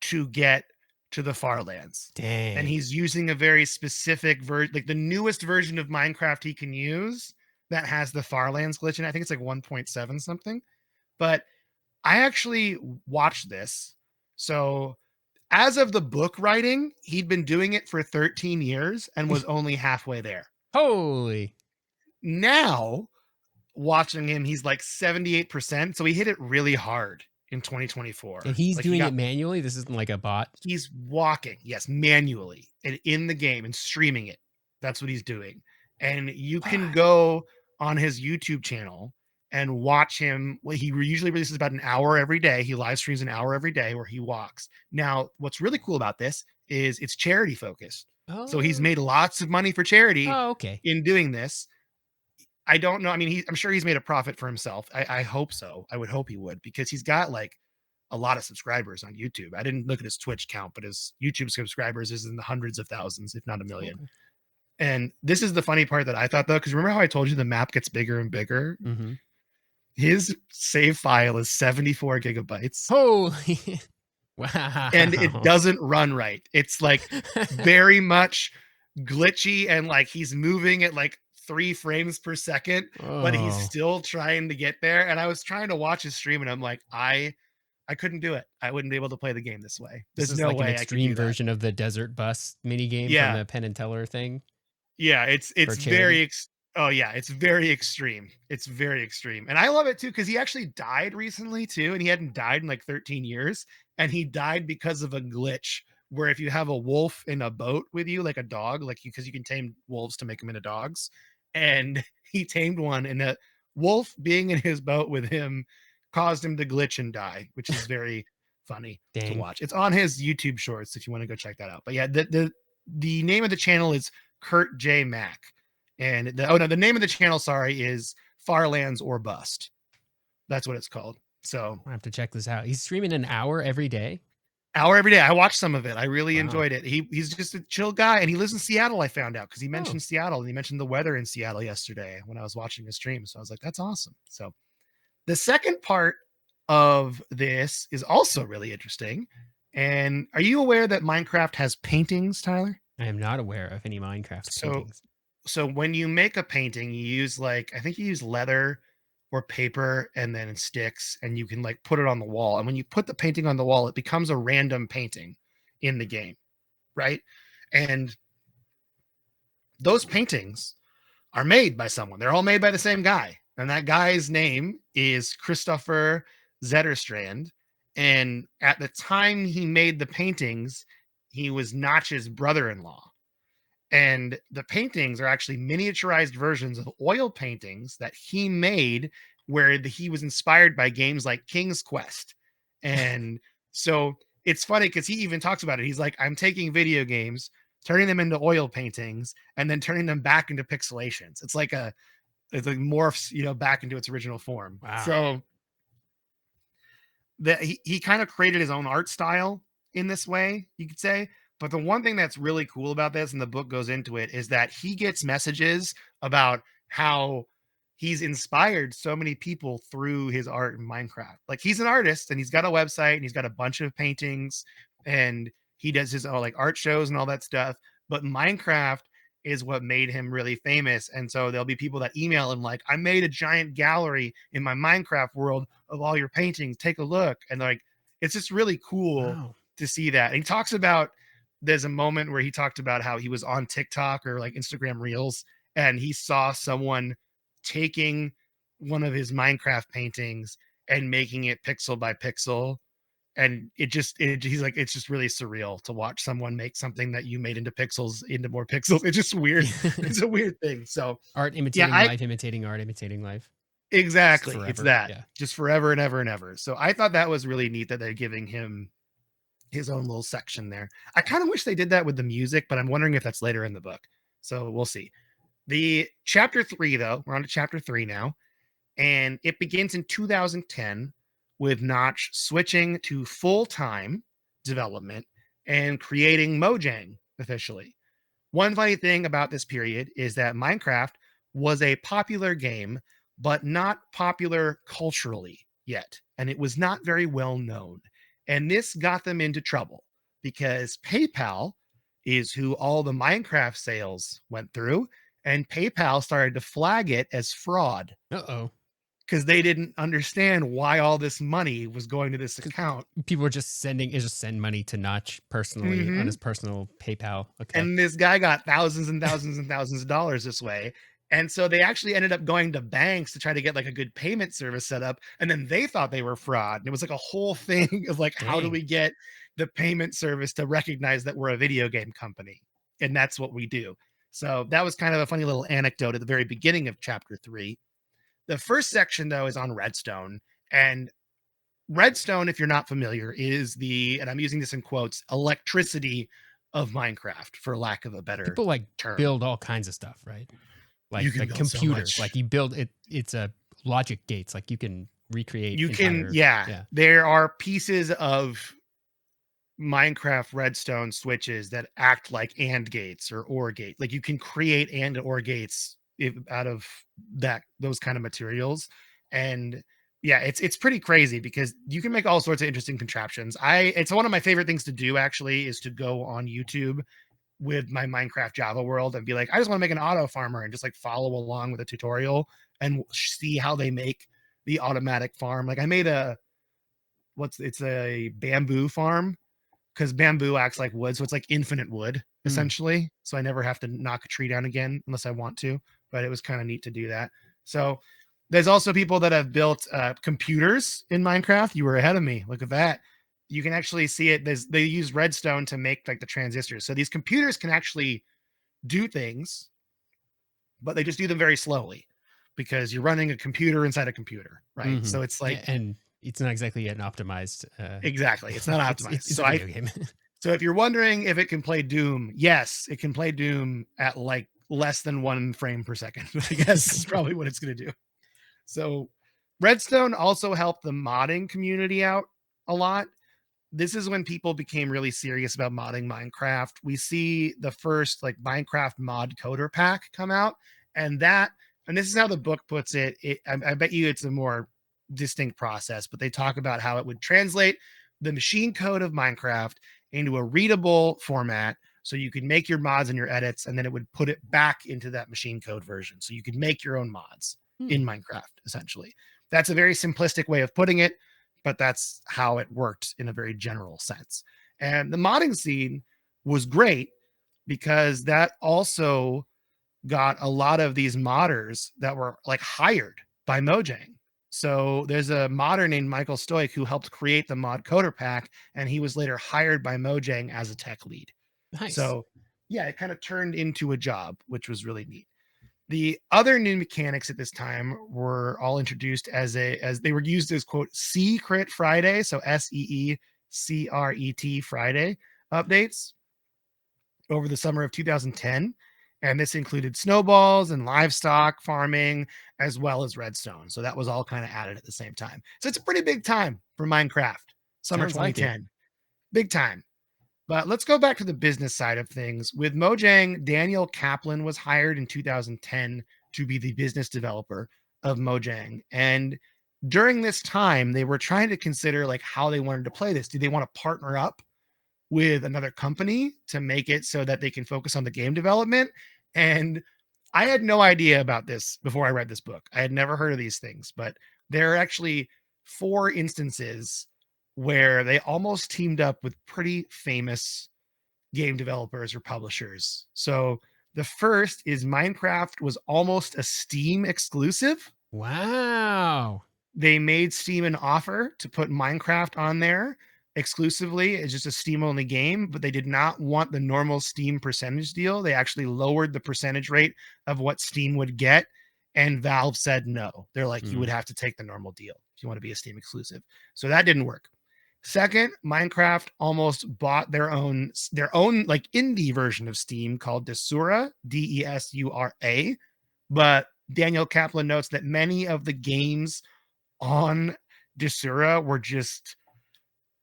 to get to the Farlands. Dang. And he's using a very specific version, like the newest version of Minecraft he can use that has the Farlands glitch. And I think it's like 1.7 something. But I actually watched this. So as of the book writing, he'd been doing it for 13 years and was only halfway there. Holy. Now, watching him, he's like 78%. So he hit it really hard in 2024. And he's doing it manually? This isn't like a bot? He's walking, yes, manually and in the game and streaming it. That's what he's doing. And you can go on his YouTube channel and watch him. Well, he usually releases about an hour every day. He live streams an hour every day where he walks. Now, what's really cool about this is it's charity focused. Oh. So he's made lots of money for charity in doing this. I don't know. I mean, I'm sure he's made a profit for himself. I hope so. I would hope he would, because he's got like a lot of subscribers on YouTube. I didn't look at his Twitch count, but his YouTube subscribers is in the hundreds of thousands, if not a million. Okay. And this is the funny part that I thought, though, because remember how I told you the map gets bigger and bigger? Mm-hmm. His save file is 74 gigabytes. Holy. Wow. And it doesn't run right. It's like very much glitchy, and like he's moving at like 3 frames per second, but he's still trying to get there. And I was trying to watch his stream and I'm like, I couldn't do it. I wouldn't be able to play the game this way. There's no way. An extreme version of the Desert Bus mini game from the Penn and Teller thing. Yeah, it's very it's very extreme. It's very extreme. And I love it too, because he actually died recently too, and he hadn't died in like 13 years. And he died because of a glitch where if you have a wolf in a boat with you, like a dog, like because you can tame wolves to make them into dogs. And he tamed one, and the wolf being in his boat with him caused him to glitch and die, which is very funny to watch. It's on his YouTube shorts if you want to go check that out. But yeah, the name of the channel is Kurt J. Mack. And the name of the channel, is Farlands or Bust. That's what it's called. So I have to check this out. He's streaming an hour every day. I watched some of it. I really enjoyed it. He's just a chill guy, and he lives in Seattle. I found out because he mentioned Seattle, and he mentioned the weather in Seattle yesterday when I was watching his stream. So I was like, that's awesome. So the second part of this is also really interesting. And are you aware that Minecraft has paintings, Tyler? I am not aware of any Minecraft paintings. So when you make a painting, you use I think you use leather or paper and then sticks, and you can like put it on the wall. And when you put the painting on the wall, it becomes a random painting in the game, right? And those paintings are made by someone. They're all made by the same guy. And that guy's name is Christopher Zetterstrand. And at the time he made the paintings, he was Notch's brother-in-law. And the paintings are actually miniaturized versions of oil paintings that he made where he was inspired by games like King's Quest. And so it's funny because he even talks about it. He's like, I'm taking video games, turning them into oil paintings, and then turning them back into pixelations. It's like morphs, back into its original form. Wow. So that he kind of created his own art style in this way, you could say. But the one thing that's really cool about this, and the book goes into it, is that he gets messages about how he's inspired so many people through his art in Minecraft. Like, he's an artist and he's got a website and he's got a bunch of paintings and he does his own like art shows and all that stuff. But Minecraft is what made him really famous. And so there'll be people that email him like, I made a giant gallery in my Minecraft world of all your paintings. Take a look. And like, it's just really cool to see that. And he talks about, there's a moment where he talked about how he was on TikTok or like Instagram Reels, and he saw someone taking one of his Minecraft paintings and making it pixel by pixel. And he's like, it's just really surreal to watch someone make something that you made into pixels into more pixels. It's just weird. It's a weird thing. So art imitating life, imitating art, imitating life. Exactly. It's that. Just forever and ever and ever. So I thought that was really neat that they're giving him his own little section there. I kind of wish they did that with the music, but I'm wondering if that's later in the book. So we'll see. The chapter 3, though, we're on to chapter 3 now, and it begins in 2010 with Notch switching to full-time development and creating Mojang officially. One funny thing about this period is that Minecraft was a popular game, but not popular culturally yet, and it was not very well known. And this got them into trouble because PayPal is who all the Minecraft sales went through, and PayPal started to flag it as fraud. Because they didn't understand why all this money was going to this account. People were just send money to Notch personally on his personal PayPal. Okay. And this guy got thousands and thousands and thousands of dollars this way. And so they actually ended up going to banks to try to get like a good payment service set up. And then they thought they were fraud. And it was like a whole thing of like, how do we get the payment service to recognize that we're a video game company? And that's what we do. So that was kind of a funny little anecdote at the very beginning of chapter 3. The first section, though, is on Redstone. And Redstone, if you're not familiar, is and I'm using this in quotes, electricity of Minecraft, for lack of a better People like term. Build all kinds of stuff, right? Like computers, so like you build it. It's a logic gates. Like you can recreate. There are pieces of Minecraft Redstone switches that act like AND gates or OR gates. Like you can create AND OR gates out of those kind of materials. And yeah, it's pretty crazy because you can make all sorts of interesting contraptions. It's one of my favorite things to do, actually, is to go on YouTube with my Minecraft Java world and be like, I just want to make an auto farmer and just like follow along with a tutorial and see how they make the automatic farm. Like I made it's a bamboo farm because bamboo acts like wood. So it's like infinite wood essentially. So I never have to knock a tree down again unless I want to, but it was kind of neat to do that. So there's also people that have built computers in Minecraft. You were ahead of me. Look at that. You can actually see it. They use redstone to make like the transistors. So these computers can actually do things, but they just do them very slowly because you're running a computer inside a computer, right? So it's like, and it's not exactly an optimized. Exactly, it's not optimized. It's a video game. So if you're wondering if it can play Doom, yes, it can play Doom at like less than 1 frame per second. I guess is probably what it's going to do. So Redstone also helped the modding community out a lot. This is when people became really serious about modding Minecraft. We see the first like Minecraft mod coder pack come out, and this is how the book puts it. I bet you it's a more distinct process, but they talk about how it would translate the machine code of Minecraft into a readable format so you could make your mods and your edits, and then it would put it back into that machine code version so you could make your own mods. in Minecraft, essentially. That's a very simplistic way of putting it, but that's how it worked in a very general sense. And the modding scene was great because that also got a lot of these modders that were like hired by Mojang. So there's a modder named Michael Stoic who helped create the mod coder pack, and he was later hired by Mojang as a tech lead. Nice. So yeah, it kind of turned into a job, which was really neat. The other new mechanics at this time were all introduced as they were used as quote Secret Friday, so SEECRET Friday updates over the summer of 2010. And this included snowballs and livestock farming, as well as redstone. So that was all kind of added at the same time. So it's a pretty big time for Minecraft, summer Sounds like 2010. Big time. But let's go back to the business side of things. With Mojang, Daniel Kaplan was hired in 2010 to be the business developer of Mojang. And during this time, they were trying to consider like how they wanted to play this. Do they want to partner up with another company to make it so that they can focus on the game development? And I had no idea about this before I read this book. I had never heard of these things, but there are actually 4 instances where they almost teamed up with pretty famous game developers or publishers. So the first is Minecraft was almost a Steam exclusive. Wow. They made Steam an offer to put Minecraft on there exclusively as just a Steam only game, but they did not want the normal Steam percentage deal. They actually lowered the percentage rate of what Steam would get. And Valve said no. They're like, you would have to take the normal deal if you want to be a Steam exclusive. So that didn't work. Second, Minecraft almost bought their own like indie version of Steam called Desura, Desura. But Daniel Kaplan notes that many of the games on Desura were just,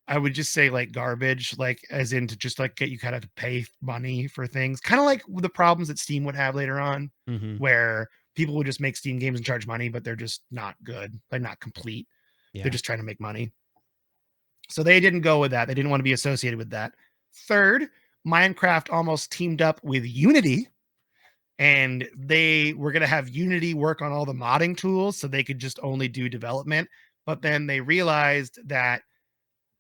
I would just say like garbage, like as in to just like get you kind of to pay money for things, kind of like the problems that Steam would have later on, where people would just make Steam games and charge money, but they're just not good. They're not complete. Yeah. They're just trying to make money. So they didn't go with that. They didn't want to be associated with that. Third, Minecraft almost teamed up with Unity, and they were going to have Unity work on all the modding tools so they could just only do development. But then they realized that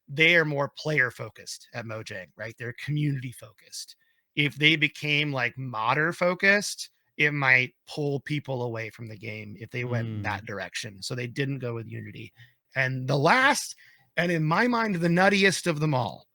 they are more player focused at Mojang, right? They're community focused. If they became like modder focused, it might pull people away from the game if they went that direction. So they didn't go with Unity. And the last, and in my mind, the nuttiest of them all,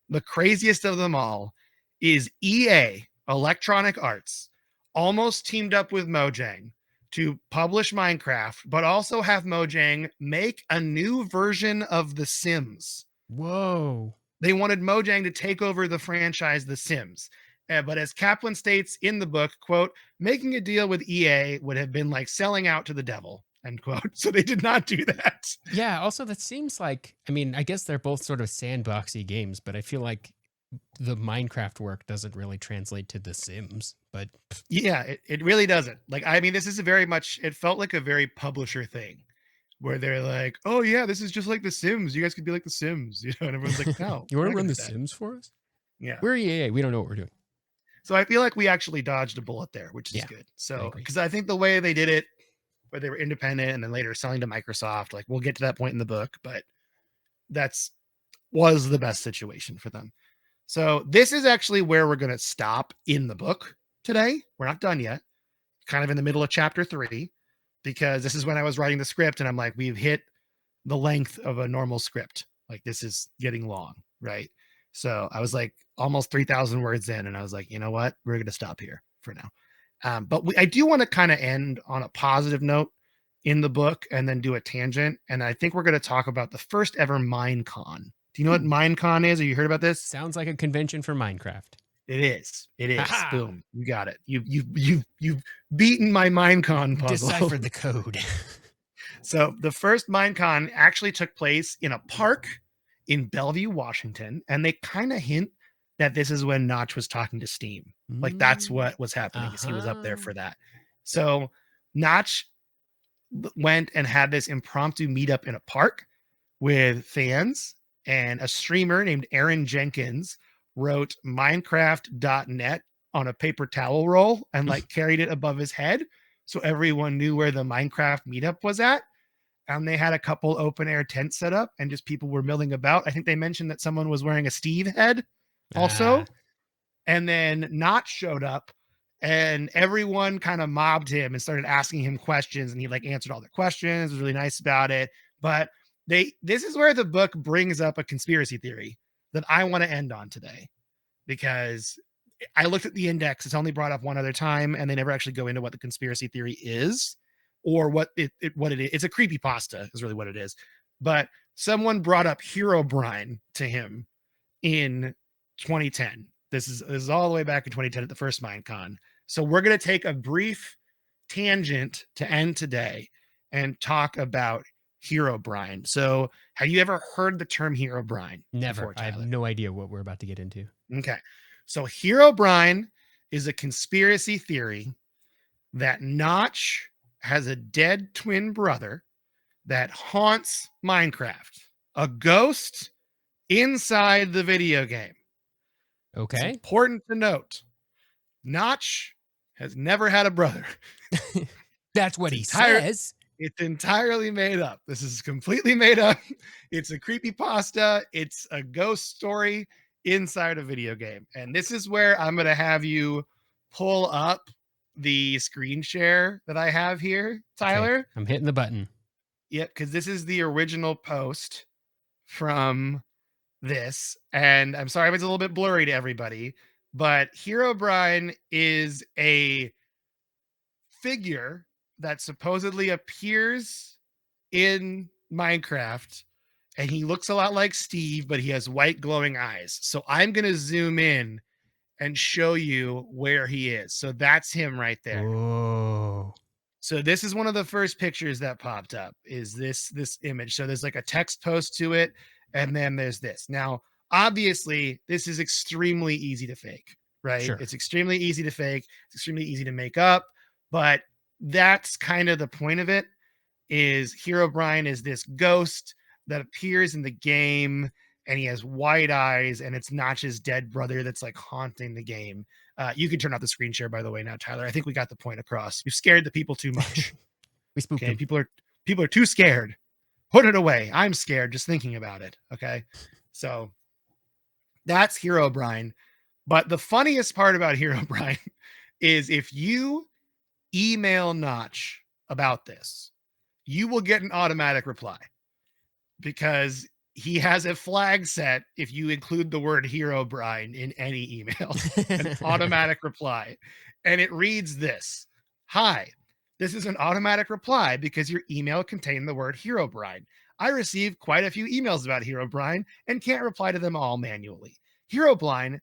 the craziest of them all, is EA, Electronic Arts, almost teamed up with Mojang to publish Minecraft, but also have Mojang make a new version of The Sims. Whoa. They wanted Mojang to take over the franchise The Sims. But as Kaplan states in the book, quote, making a deal with EA would have been like selling out to the devil, end quote. So they did not do that. Yeah. Also, that seems like, I mean, I guess they're both sort of sandboxy games, but I feel like the Minecraft work doesn't really translate to The Sims. But yeah, it really doesn't. Like, I mean, this is a very much, it felt like a very publisher thing where they're like, oh, yeah, this is just like The Sims. You guys could be like The Sims, you know, and everyone's like, no. You want to run The Sims for us? Yeah. We're EA. We don't know what we're doing. So I feel like we actually dodged a bullet there, which is good. So, because I think the way they did it, where they were independent and then later selling to Microsoft, like we'll get to that point in the book, but was the best situation for them. So this is actually where we're going to stop in the book today. We're not done yet. Kind of in the middle of chapter 3, because this is when I was writing the script and I'm like, we've hit the length of a normal script. Like this is getting long, right? So I was like almost 3,000 words in and I was like, you know what? We're going to stop here for now. But I do want to kind of end on a positive note in the book and then do a tangent. And I think we're going to talk about the first ever Minecon. Do you know what Minecon is? Have you heard about this? Sounds like a convention for Minecraft. It is. It is. Boom. You got it. You've beaten my Minecon puzzle. Deciphered the code. So the first Minecon actually took place in a park in Bellevue, Washington, and they kind of hint that this is when Notch was talking to Steam. Like that's what was happening. He was up there for that. So Notch went and had this impromptu meetup in a park with fans, and a streamer named Aaron Jenkins wrote Minecraft.net on a paper towel roll and like carried it above his head so everyone knew where the Minecraft meetup was at. And they had a couple open air tents set up and just people were milling about. I think they mentioned that someone was wearing a Steve head Ah, also. And then Notch showed up and everyone kind of mobbed him and started asking him questions. And he like answered all their questions, was really nice about it. But this is where the book brings up a conspiracy theory that I want to end on today because I looked at the index. It's only brought up one other time, and they never actually go into what the conspiracy theory is or what what it is. It's a creepy pasta, is really what it is. But someone brought up Hero Brine to him in 2010. This is all the way back in 2010 at the first Minecon. So we're gonna take a brief tangent to end today and talk about Hero Brine. So have you ever heard the term Hero Brine never. before, I have Tyler? no idea what we're about to get into. Okay. So Hero Brine is a conspiracy theory that Notch has a dead twin brother that haunts Minecraft, a ghost inside the video game. It's Okay. important to note Notch has never had a brother. That's what It's he entire says. it's entirely made up. This is completely made up. It's a creepy pasta. It's a ghost story inside a video game. And this is where I'm going to have you pull up the screen share that I have here, Okay. Tyler. I'm hitting the button. Yep, because this is the original post from this. And I'm sorry if it's a little bit blurry to everybody, but Hero Brine is a figure that supposedly appears in Minecraft and he looks a lot like Steve, but he has white glowing eyes. So I'm going to zoom in and show you where he is. So that's him right there. Oh. So this is one of the first pictures that popped up is this image. So there's like a text post to it and then there's this. Now, obviously, this is extremely easy to fake, right? Sure. It's extremely easy to fake, it's extremely easy to make up, but that's kind of the point of it is Hero Brian is this ghost that appears in the game and he has white eyes and it's Notch's dead brother that's like haunting the game. You can turn off the screen share, by the way, now, Tyler. I think we got the point across. We've scared the people too much. We spooked Okay, him. people are too scared. Put it away. I'm scared just thinking about it. Okay, so that's Hero Brian. But the funniest part about Hero Brian is if you email Notch about this, you will get an automatic reply because he has a flag set if you include the word Hero Brine in any email, an automatic reply. And it reads this: Hi, this is an automatic reply because your email contained the word Hero Brine. I received quite a few emails about Hero Brine and can't reply to them all manually. Hero Brine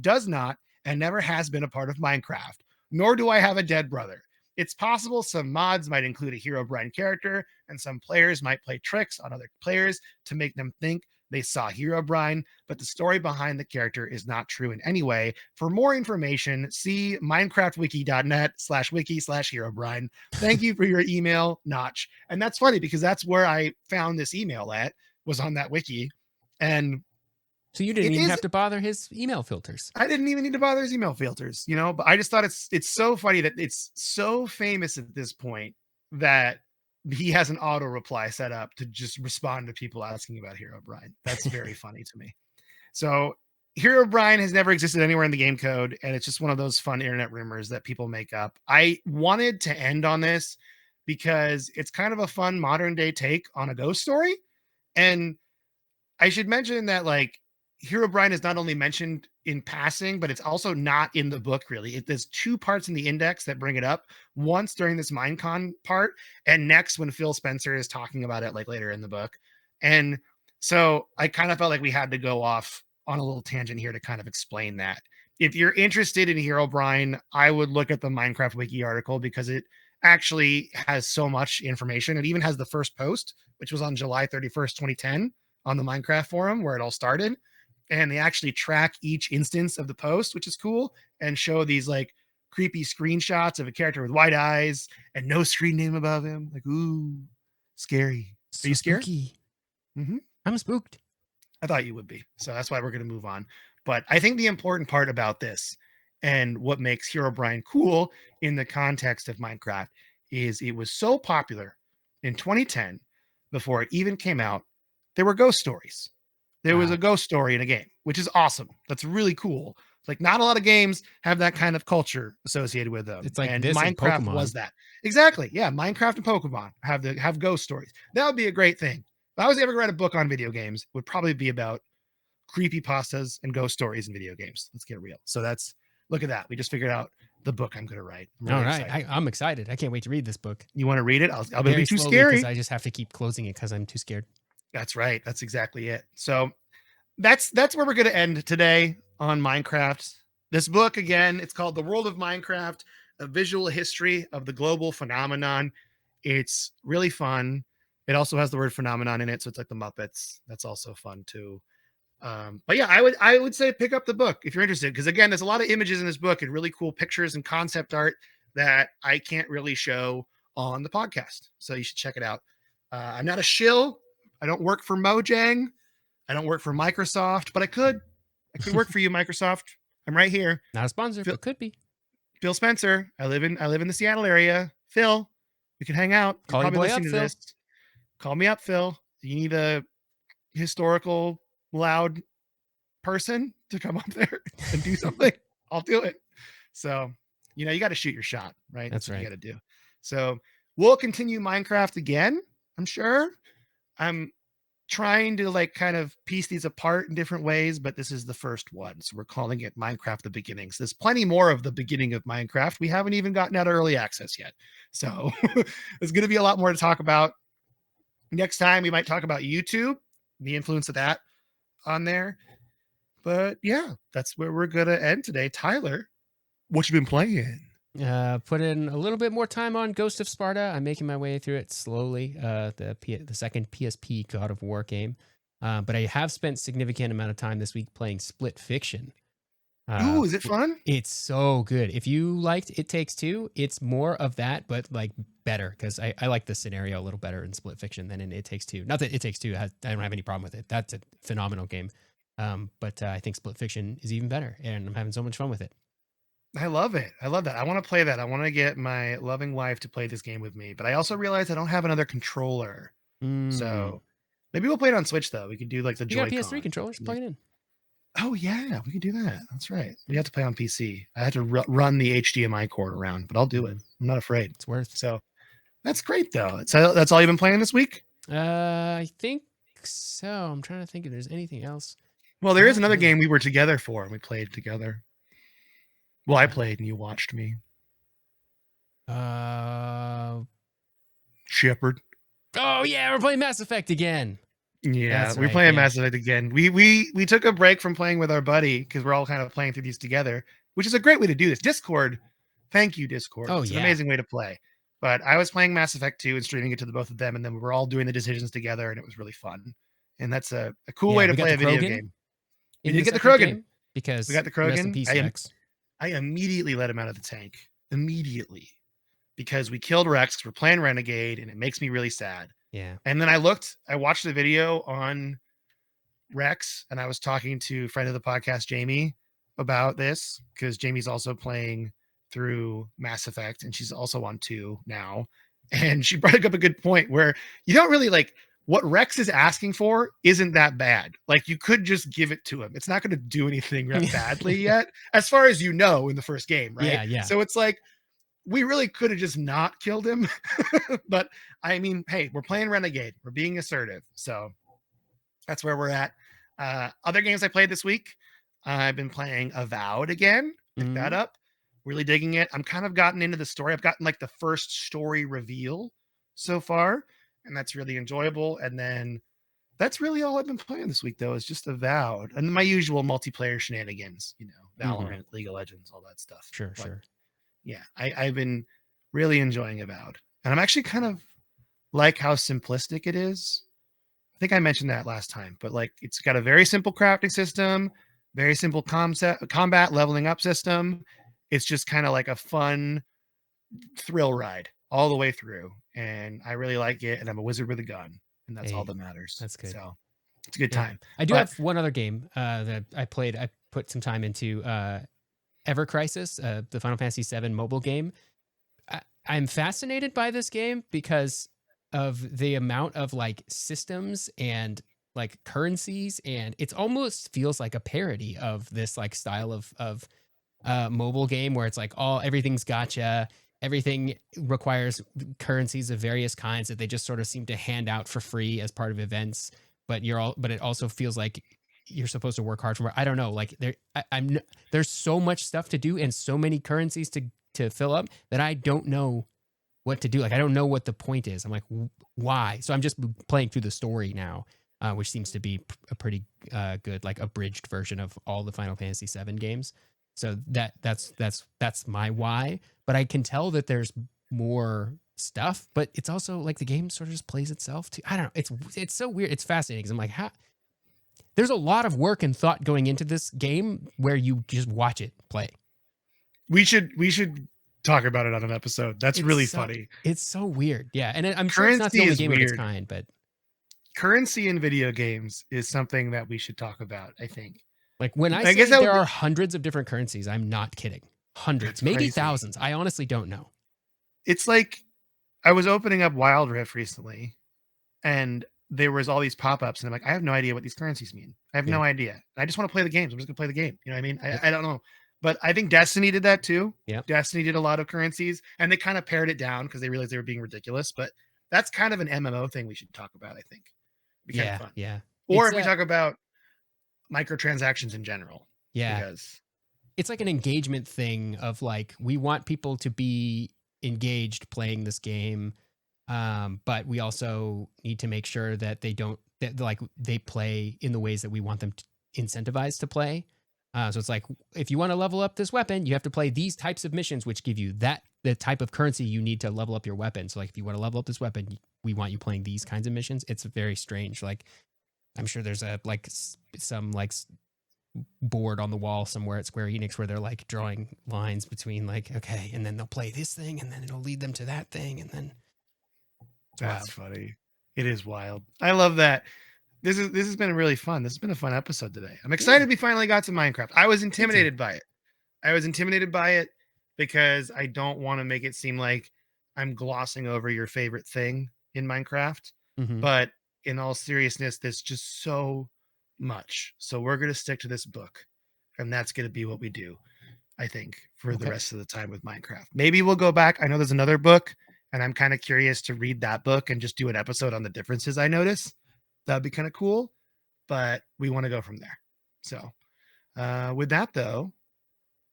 does not and never has been a part of Minecraft, nor do I have a dead brother. It's possible some mods might include a Hero Brine character, and some players might play tricks on other players to make them think they saw Hero Brine, but the story behind the character is not true in any way. For more information, see minecraftwiki.net/wiki/Hero Brine. Thank you for your email, Notch. And that's funny because that's where I found this email at, was on that wiki. And So you didn't it even is have to bother his email filters. I didn't even need to bother his email filters, but I just thought it's so funny that it's so famous at this point that he has an auto reply set up to just respond to people asking about Hero Brian. That's very funny to me. So Hero Brian has never existed anywhere in the game code, and it's just one of those fun internet rumors that people make up. I wanted to end on this because it's kind of a fun modern day take on a ghost story. And I should mention that like Hero Brian is not only mentioned in passing, but it's also not in the book really. There's two parts in the index that bring it up. Once during this Minecon part, and next when Phil Spencer is talking about it like later in the book. And so I kind of felt like we had to go off on a little tangent here to kind of explain that. If you're interested in Hero Brian, I would look at the Minecraft Wiki article because it actually has so much information. It even has the first post, which was on July 31st, 2010 on the Minecraft forum where it all started. And they actually track each instance of the post, which is cool, and show these like creepy screenshots of a character with white eyes and no screen name above him. Like, ooh, scary. Are So you scared? spooky. Mm-hmm. I'm spooked. I thought you would be. So that's why we're going to move on. But I think the important part about this And what makes Herobrine cool in the context of Minecraft is it was so popular in 2010 before it even came out. There were ghost stories. There was Wow. a ghost story in a game, which is awesome. That's really cool. Like not a lot of games have that kind of culture associated with them. It's like And this and Minecraft was Pokemon. that. Exactly. Yeah, Minecraft and Pokemon have ghost stories. That would be a great thing. If I was ever going to write a book on video games, it would probably be about creepy pastas and ghost stories in video games. Let's get real. So that's look at that. We just figured out the book I'm going to write. I'm really All right. excited. I'm excited. I can't wait to read this book. You want to read it? I'll Very be too slowly because scary. I just have to keep closing it because I'm too scared. That's right. That's exactly it. So that's where we're going to end today on Minecraft. This book again, it's called The World of Minecraft: A Visual History of the Global Phenomenon. It's really fun. It also has the word phenomenon in it, so it's like the Muppets. That's also fun too. But yeah, I would say pick up the book if you're interested, because again, there's a lot of images in this book and really cool pictures and concept art that I can't really show on the podcast. So you should check it out. I'm not a shill. I don't work for Mojang. I don't work for Microsoft, but I could work for you, Microsoft. I'm right here. Not a sponsor, Phil, but could be. Phil Spencer. I live in the Seattle area. Phil, we can hang out. Call You're your probably boy listening up, to Phil. this. Call me up, Phil. You need a historical loud person to come up there and do something. I'll do it. So, you got to shoot your shot, right? That's what right. you got to do. So we'll continue Minecraft again. I'm sure. I'm trying to like kind of piece these apart in different ways, but this is the first one. So we're calling it Minecraft the Beginnings. There's plenty more of the beginning of Minecraft. We haven't even gotten out of early access yet. So there's going to be a lot more to talk about. Next time we might talk about YouTube, the influence of that on there. But yeah, that's where we're going to end today. Tyler, what you been playing? Put in a little bit more time on Ghost of Sparta. I'm making my way through it slowly. The second PSP God of War game. But I have spent significant amount of time this week playing Split Fiction. Ooh, is it fun? It's so good. If you liked It Takes Two, it's more of that, but like better, because I like the scenario a little better in Split Fiction than in It Takes Two. Not that It Takes Two, I don't have any problem with it. That's a phenomenal game. But I think Split Fiction is even better, and I'm having so much fun with it. I love it. I love that. I want to play that. I want to get my loving wife to play this game with me, but I also realized I don't have another controller. So maybe we'll play it on Switch though. We could do like the Joy-Con. You got a PS3 controller, just plug it in. Oh yeah, we could do that. That's right. We have to play on PC. I have to run the HDMI cord around, but I'll do it. I'm not afraid. It's worth. So that's great though. So that's all you've been playing this week? I think so. I'm trying to think if there's anything else. Well, there is another game we were together for and we played together. Well, I played and you watched me. Shepard. Oh yeah, we're playing Mass Effect again. Yeah, we're playing Mass Effect again. We took a break from playing with our buddy because we're all kind of playing through these together, which is a great way to do this. Discord, thank you, Discord. It's an amazing way to play. But I was playing Mass Effect 2 and streaming it to the both of them, and then we were all doing the decisions together, and it was really fun. And that's a cool way to play a video game. We did get the Krogan because we got the Krogan. Rex. I immediately let him out of the tank. Immediately. Because we killed Rex. We're playing Renegade, and it makes me really sad. Yeah. And then I watched the video on Rex, and I was talking to a friend of the podcast, Jamie, about this, because Jamie's also playing through Mass Effect, and she's also on 2 now. And she brought up a good point where you don't really like what Rex is asking for isn't that bad. Like you could just give it to him. It's not going to do anything badly yet, as far as you know in the first game, right? Yeah. So it's like, we really could have just not killed him. But I mean, hey, we're playing Renegade. We're being assertive. So that's where we're at. Other games I played this week, I've been playing Avowed again. Pick that up. Really digging it. I'm kind of gotten into the story. I've gotten like the first story reveal so far, and that's really enjoyable. And then that's really all I've been playing this week, though, is just Avowed and my usual multiplayer shenanigans, Valorant, League of Legends, all that stuff. Sure. Yeah, I've been really enjoying Avowed. And I'm actually kind of like how simplistic it is. I think I mentioned that last time, but like it's got a very simple crafting system, very simple combat leveling up system. It's just kind of like a fun thrill ride all the way through. And I really like it. And I'm a wizard with a gun. And that's all that matters. That's good. So it's a good time. I do have one other game that I played. I put some time into Ever Crisis, the Final Fantasy VII mobile game. I'm fascinated by this game because of the amount of like systems and like currencies, and it's almost feels like a parody of this like style of mobile game where it's like everything's gotcha, everything requires currencies of various kinds that they just sort of seem to hand out for free as part of events, but it also feels like you're supposed to work hard for it. I don't know, like there's so much stuff to do and so many currencies to fill up that I don't know what to do. Like I don't know what the point is. I'm like, why? So I'm just playing through the story now, which seems to be a pretty good like abridged version of all the Final Fantasy VII games. So that's my why. But I can tell that there's more stuff, but it's also like the game sort of just plays itself too. I don't know. It's so weird. It's fascinating because I'm like, there's a lot of work and thought going into this game where you just watch it play. We should talk about it on an episode. That's really funny. It's so weird. Yeah. And I'm sure it's not the only game of its kind, but currency in video games is something that we should talk about, I think. Like when I say there are hundreds of different currencies, I'm not kidding. Hundreds, maybe thousands. I honestly don't know. It's like I was opening up Wild Rift recently and there was all these pop-ups and I'm like, I have no idea what these currencies mean. I have no idea. I just want to play the games. I'm just gonna play the game. You know what I mean? I don't know. But I think Destiny did that too. Yeah. Destiny did a lot of currencies and they kind of pared it down because they realized they were being ridiculous. But that's kind of an MMO thing we should talk about, I think. Be kind of fun. Yeah. Or if we talk about microtransactions in general. Yeah. Because it's like an engagement thing of like, we want people to be engaged playing this game. But we also need to make sure that they play in the ways that we want them to incentivize to play. So it's like, if you want to level up this weapon, you have to play these types of missions, which give you the type of currency you need to level up your weapon. So like, if you want to level up this weapon, we want you playing these kinds of missions. It's very strange. Like, I'm sure there's some board on the wall somewhere at Square Enix where they're like drawing lines between like, okay, and then they'll play this thing and then it'll lead them to that thing. And then that's funny. It is wild. I love that. This has been really fun. This has been a fun episode today. I'm excited we finally got to Minecraft. I was intimidated by it because I don't want to make it seem like I'm glossing over your favorite thing in Minecraft. Mm-hmm. But in all seriousness, there's just so much. So we're going to stick to this book and that's going to be what we do, I think, for the rest of the time with Minecraft. Maybe we'll go back. I know there's another book and I'm kind of curious to read that book and just do an episode on the differences I notice. That'd be kind of cool, but we want to go from there. So with that though,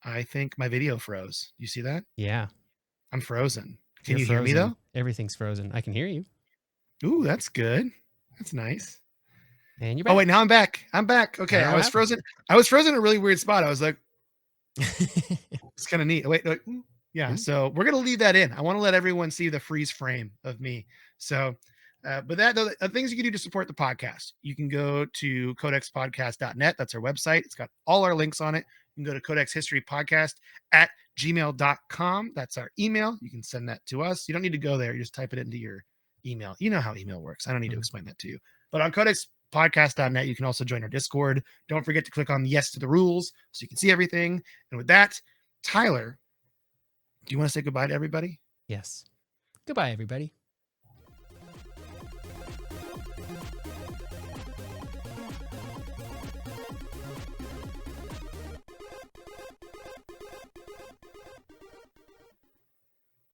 I think my video froze. You see that? Yeah. I'm frozen. Can you hear me though? Everything's frozen. I can hear you. Ooh, that's good. That's nice. And you're back. Oh wait, now I'm back. Okay. I was frozen. I was frozen in a really weird spot. I was like, it's kind of neat. Wait. Yeah. Mm-hmm. So we're going to leave that in. I want to let everyone see the freeze frame of me. So, but the things you can do to support the podcast, you can go to codexpodcast.net. That's our website. It's got all our links on it. You can go to codexhistorypodcast@gmail.com. That's our email. You can send that to us. You don't need to go there. You just type it into your email. You know how email works. I don't need to explain that to you. But on codexpodcast.net, you can also join our Discord. Don't forget to click on yes to the rules so you can see everything. And with that, Tyler, do you want to say goodbye to everybody? Yes. Goodbye, everybody.